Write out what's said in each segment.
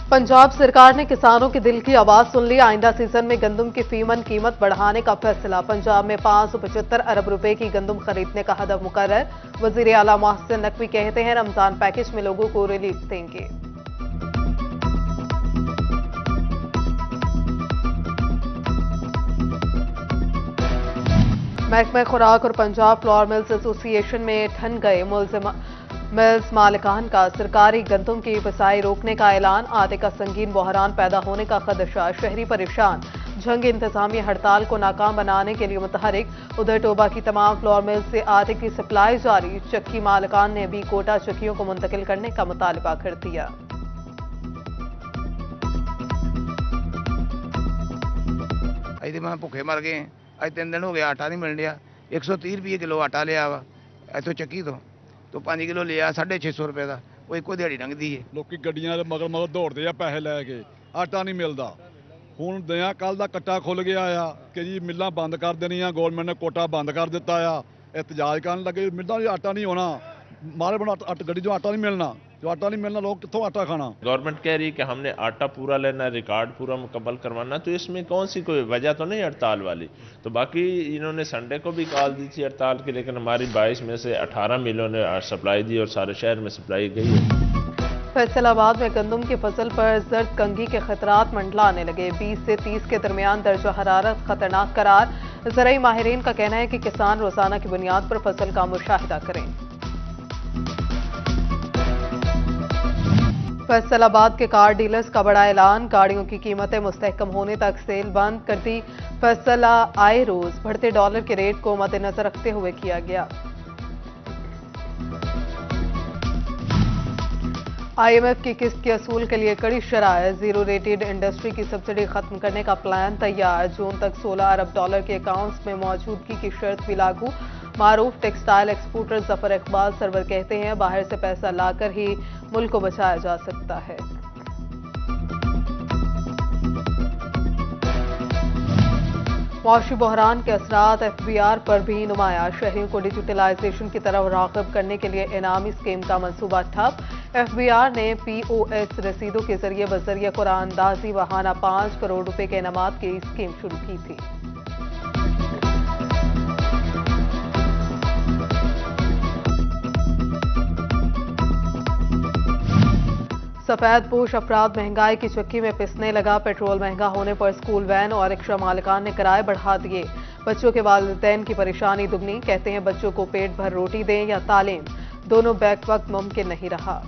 पंजाब सरकार ने किसानों के दिल की आवाज सुन ली। आइंदा सीजन में गंदम की फीमन कीमत बढ़ाने का फैसला। पंजाब में 575 अरब रुपए की गंदम खरीदने का हदफ मुकर्रर। वजीर आला मोहसिन नकवी कहते हैं रमजान पैकेज में लोगों को रिलीफ देंगे। महकमा खुराक और पंजाब फ्लोर मिल्स एसोसिएशन में ठन गए मिल्स मालिकान का सरकारी गंदम की पिसाई रोकने का ऐलान। आटे का संगीन बहरान पैदा होने का खदशा, शहरी परेशान। जंग इंतजामी हड़ताल को नाकाम बनाने के लिए मुतहरिक। उधर टोबा की तमाम फ्लोर मिल्स से आटे की सप्लाई जारी। चक्की मालिकान ने भी कोटा चक्कियों को मुंतकिल करने का मुतालबा कर दिया। भुखे मर गए। अज 3 दिन हो गया, आटा नहीं मिल रहा। 130 रुपये किलो आटा लिया वा इतों चक्की तो 5 किलो लिया 650 रुपए का। वो एको दिहाड़ी लंघदी है। लोग गड्डियां दे मगर मगर दौड़ते आ पैसे लैके, आटा नहीं मिलता। हुण दिया कल का कट्टा खुल गया आ कि जी मिल्लां बंद कर देनियां, गौरमेंट ने कोटा बंद कर दिता आ। एहतजाज करन लगे मिल्लां आटा नहीं होना, मारे बना गड्डी जो आटा नहीं मिलना, जो आटा नहीं मिलना लोग कित्थों आटा खाना। गवर्नमेंट कह रही है कि हमने आटा पूरा लेना, रिकॉर्ड पूरा मुकम्मल करवाना, तो इसमें कौन सी कोई वजह तो नहीं हड़ताल वाली। तो बाकी इन्होंने संडे को भी कॉल दी थी हड़ताल की, लेकिन हमारी 22 में से 18 मिलों ने सप्लाई दी और सारे शहर में सप्लाई गई है। फैसलाबाद में गंदम की फसल पर जर्द कंघी के खतरात मंडलाने लगे। 20 से 30 के दरमियान दर्जा हरारत खतरनाक करार। ज़राई माहिरीन का कहना है कि किसान रोजाना की बुनियाद पर फसल का मुशाहिदा करें। फैसलाबाद के कार डीलर्स का बड़ा ऐलान। गाड़ियों की कीमतें मुस्तहकम होने तक सेल बंद कर दी। फैसला आए रोज बढ़ते डॉलर के रेट को मद्देनजर रखते हुए किया गया। IMF की किस्त के असूल के लिए कड़ी शराइत। जीरो रेटेड इंडस्ट्री की सब्सिडी खत्म करने का प्लान तैयार। जून तक 16 अरब डॉलर के अकाउंट्स में मौजूदगी की शर्त भी लागू। मारूफ टेक्सटाइल एक्सपोर्टर जफर इकबाल सरवर कहते हैं बाहर से पैसा लाकर ही मुल्क को बचाया जा सकता है। मौशी बहरान के असरात FBR पर भी नुमाया। शहरियों को डिजिटलाइजेशन की तरफ राग़िब करने के लिए इनामी स्कीम का मंसूबा ठप। FBR ने POS रसीदों के जरिए बजरिया कुरानंदाजी वहाना 5 करोड़ रुपए के इनामात की स्कीम शुरू की थी। सफेद पोश अफराद महंगाई की चक्की में पिसने लगा। पेट्रोल महंगा होने पर स्कूल वैन और रिक्शा मालिकान ने किराए बढ़ा दिए। बच्चों के वालिदैन की परेशानी दुगनी। कहते हैं बच्चों को पेट भर रोटी दें या तालीम, दोनों बैक वक्त मुमकिन नहीं रहा।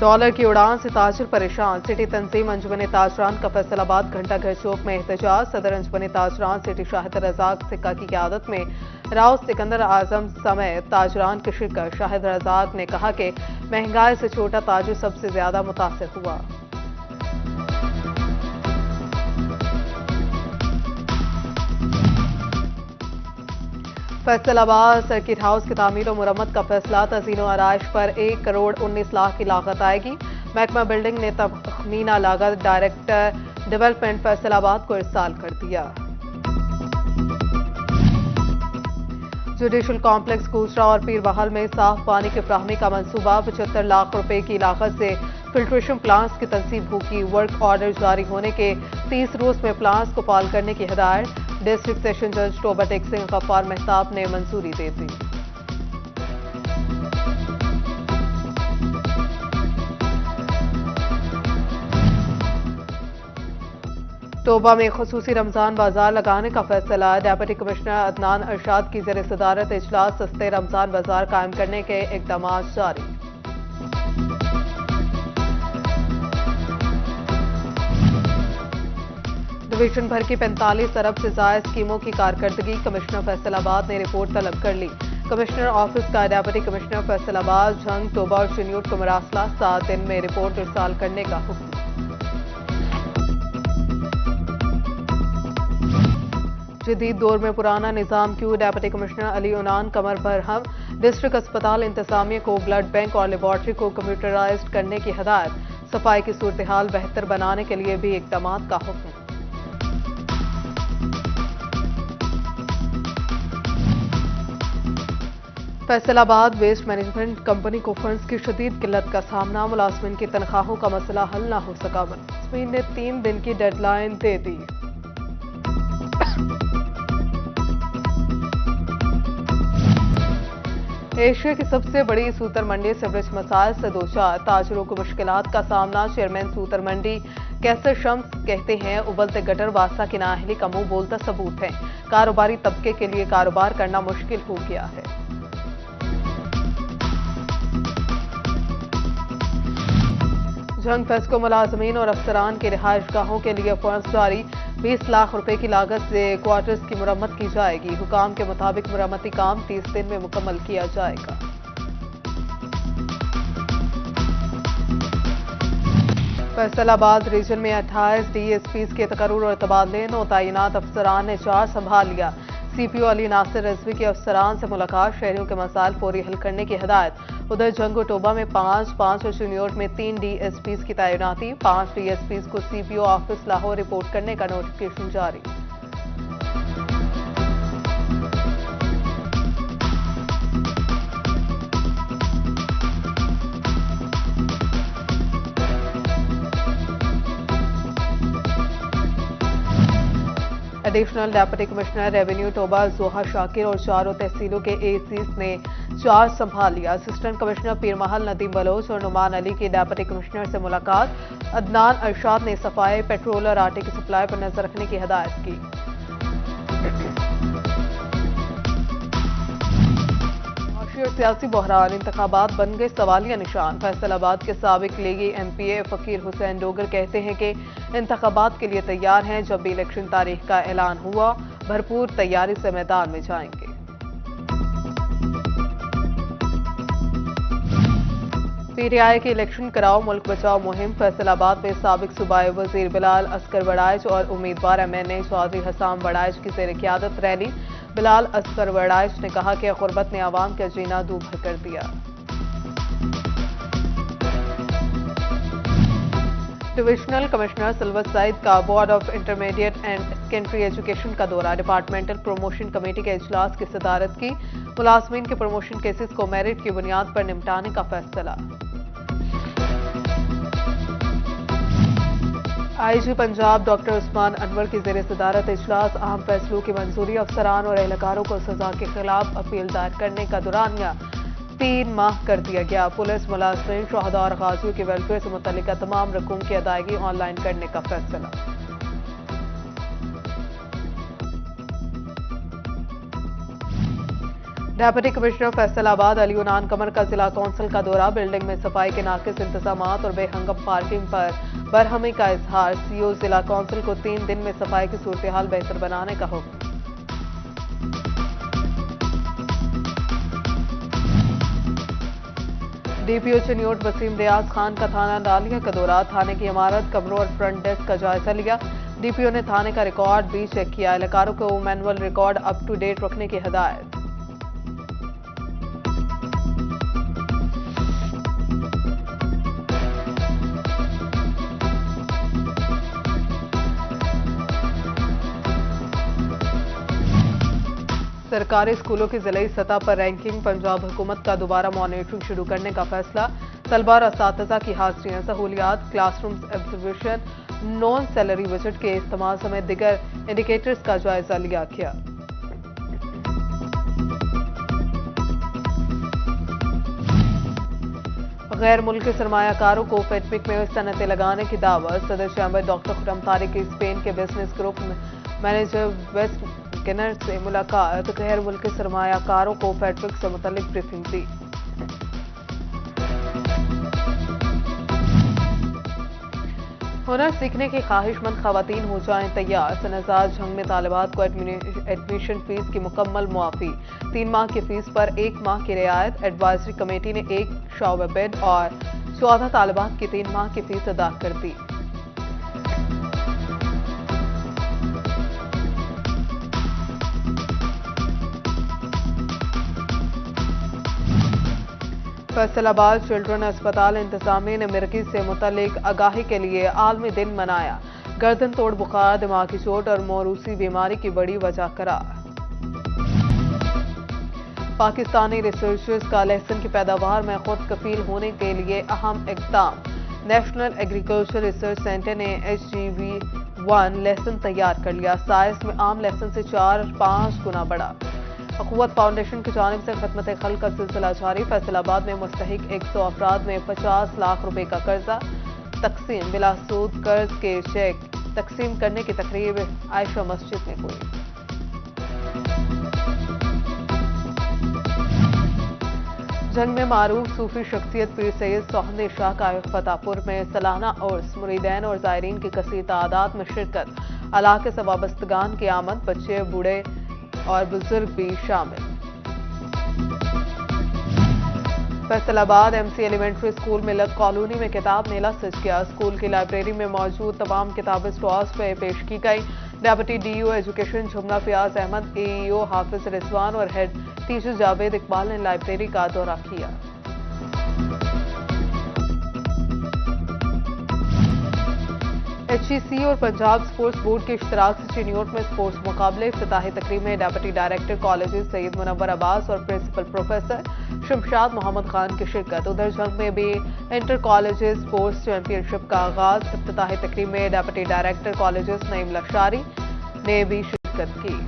डॉलर की उड़ान से ताजिर परेशान। सिटी तंजीम अंजुमन ताजरान का फैसलाबाद घंटा घर चौक में एहतजाज। सदर अंजुमन ताजरान सिटी शाहिद रजाक सिक्का की क़यादत में राव सिकंदर आजम समेत ताजरान के शिरकत। शाहिद रजाक ने कहा कि महंगाई से छोटा ताजिर सबसे ज्यादा मुतासिर हुआ। फैसलाबाद सर्किट हाउस की तामीर और मुरम्मत का फैसला। तज़ीन आराइश पर 1 करोड़ 19 लाख की लागत आएगी। महकमा बिल्डिंग ने तखमीना लागत डायरेक्टर डेवलपमेंट फैसलाबाद को इरसाल कर दिया। जुडिशल कॉम्प्लेक्स गुजरा और पीर बहाल में साफ पानी की फ्राहमी का मंसूबा। 75 लाख रुपए की लागत से फिल्ट्रेशन प्लांट्स की तंसीब होगी। वर्क ऑर्डर जारी होने के 30 रोज में प्लांट्स को फाल करने की हिदायत। डिस्ट्रिक्ट सेशन जज टोबा टेक सिंह गफ्फार मेहताब ने मंजूरी दे दी। टोबा में खुसूसी रमजान बाजार लगाने का फैसला। डेप्यूटी कमिश्नर अदनान अरशाद की ज़ेर सदारत इजलास सस्ते रमजान बाजार कायम करने के इक़दाम जारी। डिवीजन भर की 45 अरब से ज्यादा स्कीमों की कारकर्दगी। कमिश्नर फैसलाबाद ने रिपोर्ट तलब कर ली। कमिश्नर ऑफिस का डेप्यूटी कमिश्नर फैसलाबाद जंग टोबा और शन्यूट को मरासला 7 दिन में रिपोर्ट इरसाल करने का हुक्म। जदीद दौर में पुराना निजाम क्यों? डेप्यूटी कमिश्नर अली उनान कमर बरहम। डिस्ट्रिक्ट अस्पताल इंतजामिया को ब्लड बैंक और लेबॉर्ट्री को कंप्यूटराइज्ड करने की हिदायत। सफाई की सूरत हाल बेहतर बनाने के लिए भी इक़दाम का हुक्म। फैसलाबाद वेस्ट मैनेजमेंट कंपनी को फंड्स की शदीद किल्लत का सामना, मुलाजमिन की तनख्वाहों का मसला हल न हो सका। मुलाजमिन ने 3 दिन की डेडलाइन दे दी। एशिया की सबसे बड़ी सूतर मंडी सीवरेज मसाइल से दोचार, ताजरों को मुश्किलात का सामना। चेयरमैन सूतर मंडी कैसर शम्स कहते हैं, उबलते गटर वास्ता की नाअहली का मुंह बोलता सबूत है। कारोबारी तबके के लिए कारोबार करना मुश्किल हो गया है। जंग फेस्को मुलाजमीन और अफसरान के रिहायशगाहों के लिए फंड्स जारी, 20 लाख रुपए की लागत से क्वार्टर्स की मुरम्मत की जाएगी। हुकाम के मुताबिक मुरम्मती काम 30 दिन में मुकम्मल किया जाएगा। फैसलाबाद रीजन में 28 DSPs के तकर्रुर और तबादले, 9 तैनात अफसरान ने 4 संभाल लिया। CPO अली नासिर रिजवी के अफसरान से मुलाकात, शहरियों के मसाइल फौरी हल करने की हिदायत। उधर जंगो टोबा में 5 और चिन्योट में 3 DSPs की तैनाती, 5 DSPs को CPO ऑफिस लाहौर रिपोर्ट करने का नोटिफिकेशन जारी। Additional deputy commissioner revenue Toba जोहा शाकिर और 4 तहसीलों के ACs ने 4 संभाल लिया। असिस्टेंट कमिश्नर पीरमहल नदीम बलोच और नुमान अली की डेप्यूटी कमिश्नर से मुलाकात। अदनान अरशाद ने सफाई, पेट्रोल और आटे की सप्लाई पर नजर रखने की हिदायत की। और सियासी बहरान, इंतखाबात बन गए सवालिया निशान। फैसलाबाद के साबिक लीगी MPA फकीर हुसैन डोगर कहते हैं कि इंतखाबात के लिए तैयार हैं। जब भी इलेक्शन तारीख का ऐलान हुआ, भरपूर तैयारी से मैदान में जाएंगे। PTI की इलेक्शन कराओ मुल्क बचाओ मुहिम। फैसलाबाद में साबिक सूबाई वजीर बिलाल असगर वड़ाइच और उम्मीदवार MNA चौधरी हसाम वड़ाइच की ज़ेर क़ियादत रैली। बिलाल असगर वड़ाइच ने कहा कि गुर्बत ने आवाम का जीना दूभर कर दिया। डिविजनल कमिश्नर सिल्वर सईद का board of intermediate and secondary education का दौरा, डिपार्टमेंटल प्रमोशन कमेटी के इजलास की सदारत की। मुलाजमीन के प्रमोशन केसेस को मेरिट की बुनियाद पर निपटाने का फैसला। IG पंजाब डॉक्टर उस्मान अनवर की ज़ेर सदारत इजलास, अहम फैसलों की मंजूरी, अफसरान और एहलकारों को सजा के खिलाफ अपील दायर करने का दुरानिया 3 माह कर दिया गया। पुलिस मुलाजमीन, शहदा और गाजियों के वेलफेयर से मुतल्लिका तमाम रकूम की अदायगी ऑनलाइन करने का फैसला। डेप्यूटी कमिश्नर फैसलाबाद अली उनान कमर का जिला कौंसिल का दौरा, बिल्डिंग में सफाई के नाकिस इंतजामात और बेहंगम पार्किंग पर बरहमी का इजहार। CO जिला कौंसिल को 3 दिन में सफाई की सूरत हाल बेहतर बनाने का हुक्म। DPO चिन्योट वसीम रियाज खान का थाना डालिया का दौरा, थाने की इमारत, कमरों और फ्रंट डेस्क का जायजा लिया। DPO ने थाने का रिकॉर्ड भी चेक किया। एहलकारों को manual record up to date रखने की हिदायत। सरकारी स्कूलों की जिले सतह पर रैंकिंग, पंजाब हुकूमत का दोबारा मॉनिटरिंग शुरू करने का फैसला। तलबा और असातिज़ा की हाजिरियां, सहूलियात, classrooms observation, non salary visit के इस्तेमाल समेत दिगर इंडिकेटर्स का जायजा लिया गया। गैर मुल्की सरमायाकारों को फेडमिक में सनतें लगाने की दावत। सदर चैम्बर डॉक्टर खुरम तारिक की स्पेन के बिजनेस ग्रुप मैनेजर वेस्ट गिनर से मुलाकात, गैर मुल्की सरमायाकारों को फेडमिक से मुतल्लिक ब्रीफिंग दी। हुनर सीखने की ख्वाहिशमंद खवातीन हो जाएं तैयार। सनज़ार जंग में तालिबात को एडमिशन फीस की मुकम्मल मुआफी, 3 माह की फीस पर 1 माह की रियायत। एडवाइजरी कमेटी ने 1 शॉवर बेड और 14 तालिबात की 3 माह की फीस अदा कर दी। फैसलाबाद चिल्ड्रन अस्पताल इंतजामिया ने मिर्गी से मुतल्लिक आगाही के लिए आलमी दिन मनाया। गर्दन तोड़ बुखार, दिमागी चोट और मौरूसी बीमारी की बड़ी वजह करार। पाकिस्तानी रिसर्चर्स का लहसुन की पैदावार में खुद कफील होने के लिए अहम इक़दाम। नेशनल एग्रीकल्चर रिसर्च सेंटर ने HGV-1 लहसुन तैयार कर लिया। साइज में आम लहसुन से 4-5 गुना बड़ा। अखुवत फाउंडेशन की जानिब से खिदमत खल्क का सिलसिला जारी। फैसलाबाद में मुस्तहिक 100 अफराद में 50 लाख रुपए का कर्जा तकसीम। बिलासूद कर्ज के चेक तकसीम करने की तकरीब आयशा मस्जिद में हुई। जंग में मारूफ सूफी शख्सियत पीर सैयद सोहंदे शाह का फतेहपुर में सालाना उर्स। मुरीदैन और ज़ायरीन की कसीर तादाद में शिरकत। इलाके से वाबस्तगान की आमद। बच्चे बूढ़े और बुजुर्ग भी शामिल। फैसलाबाद MC एलिमेंट्री स्कूल में लग कॉलोनी में किताब मेला सज गया। स्कूल की लाइब्रेरी में मौजूद तमाम किताबें स्टॉल्स पर पेश की गई। Deputy DO education Jumna Fiaz Ahmad, AEO Hafiz Rizwan और हेड टीचर जावेद इकबाल ने लाइब्रेरी का दौरा किया। HEC और पंजाब स्पोर्ट्स बोर्ड के इश्तराक से चिन्योट में स्पोर्ट्स मुकाबले। इफ्तिताही तकरीब में deputy director colleges Syed Munawwar Abbas और प्रिंसिपल प्रोफेसर शमशाद मोहम्मद खान की शिरकत। उधर जंग में भी इंटर कॉलेजेस स्पोर्ट्स चैंपियनशिप का आगाज। इफ्तिताही तकरीब में deputy director colleges Naeem Lashari ने भी शिरकत की।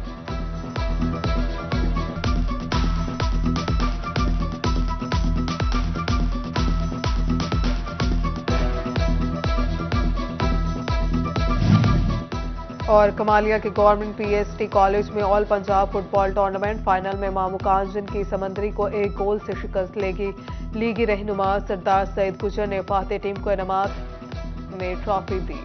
और कमालिया के गवर्नमेंट PST कॉलेज में all Punjab football tournament final में मामूकांजन की समंदरी को 1 गोल से शिकस्त लीगी रहनुमा सरदार सईद गुजर ने फातेह टीम को इनामात में ट्रॉफी दी।